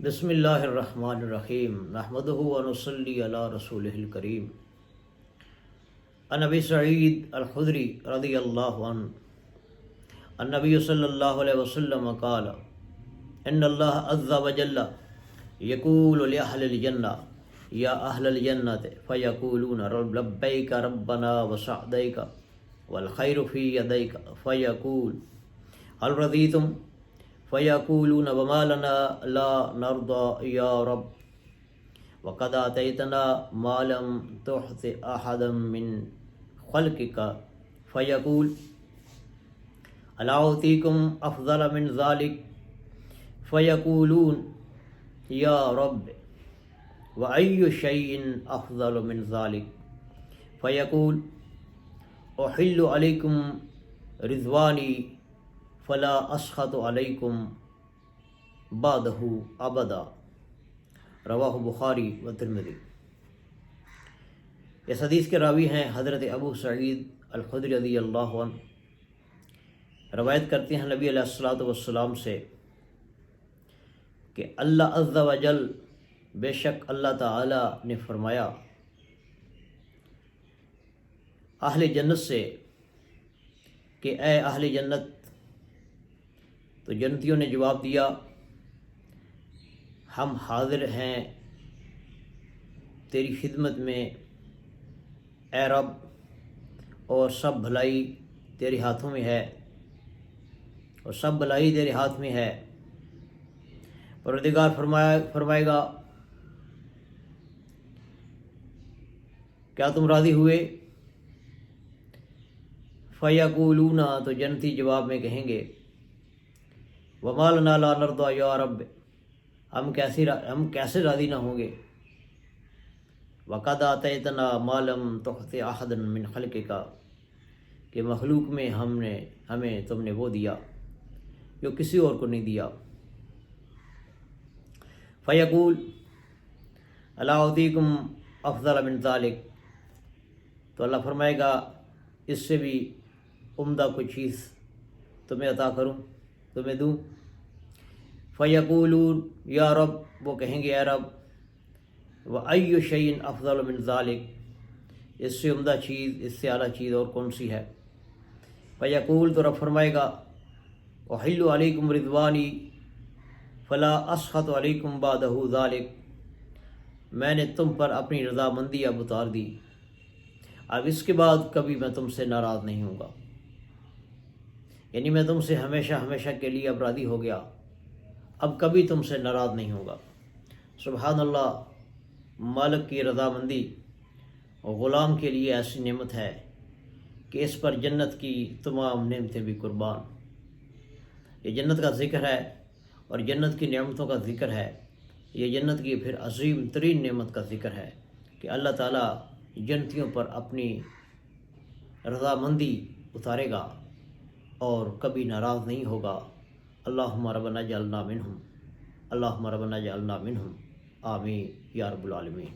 بسم اللہ الرحمن الرحیم نحمدہ ونصلی علی رسولہ الکریم عن ابی سعید الخدری رضی اللہ عنہ النبی صلی اللہ علیہ وسلم قال ان اللہ عز وجل یقول لأہل الجنہ یا اہل الجنۃ فیقولون لبیک ربنا وسعدیک والخیر فی یدیک فیقول هل رضیتم فیقولون وما لنا لا نرضى یا رب وقد آتیتنا ما لم تحت احدا من خلقک فیقول الا اعطیکم افضل من ذلک فیقولون یا رب وأي شيء أفضل من ذلك فيقول أحل عليكم رضواني فلا أسخط عليكم بعده أبدا رواہ بخاری و ترمذی۔ اس حدیث کے راوی ہیں حضرت ابو سعید الخدری رضی اللہ عنہ۔ روایت کرتے ہیں نبی علیہ الصلوۃ والسلام سے کہ اللہ عز و جل بے شک اللہ تعالی نے فرمایا اہل جنت سے کہ اے اہل جنت، تو جنتیوں نے جواب دیا ہم حاضر ہیں تیری خدمت میں اے رب، اور سب بھلائی تیرے ہاتھوں میں ہے، اور سب بھلائی تیرے ہاتھ میں ہے۔ پروردگار فرمائے گا کیا تم راضی ہوئے؟ فیقولون، تو جنتی جواب میں کہیں گے وما لنا لا نرضى یا رب، ہم کیسے راضی نہ ہوں گے؟ وقد آتیتنا ما لم تحت احدا من خلقک، کہ مخلوق میں ہمیں تم نے وہ دیا جو کسی اور کو نہیں دیا۔ فیقول الا اعطیکم افضل من ذلک، تو اللہ فرمائے گا اس سے بھی عمدہ کوئی چیز تمہیں عطا کروں، تمہیں دوں۔ فیقولون یا رب، وہ کہیں گے اے رب، وأی شیء افضل من ذلک، اس سے عمدہ چیز، اس سے اعلیٰ چیز اور کون سی ہے؟ فیقول، تو رب فرمائے گا احل علیکم رضوانی فلا اسخط علیکم بعدہ ذلک، میں نے تم پر اپنی رضامندی اب اتار دی، اب اس کے بعد کبھی میں تم سے ناراض نہیں ہوں گا، یعنی میں تم سے ہمیشہ کے لیے اب راضی ہو گیا، اب کبھی تم سے ناراض نہیں ہوگا۔ سبحان اللہ، مالک کی رضامندی غلام کے لیے ایسی نعمت ہے کہ اس پر جنت کی تمام نعمتیں بھی قربان۔ یہ جنت کا ذکر ہے اور جنت کی نعمتوں کا ذکر ہے، یہ جنت کی پھر عظیم ترین نعمت کا ذکر ہے کہ اللہ تعالیٰ جنتیوں پر اپنی رضامندی اتارے گا اور کبھی ناراض نہیں ہوگا۔ اللہم ربنا اجعلنا منہم، اللہم ربنا اجعلنا منہم، آمین یا رب العالمین۔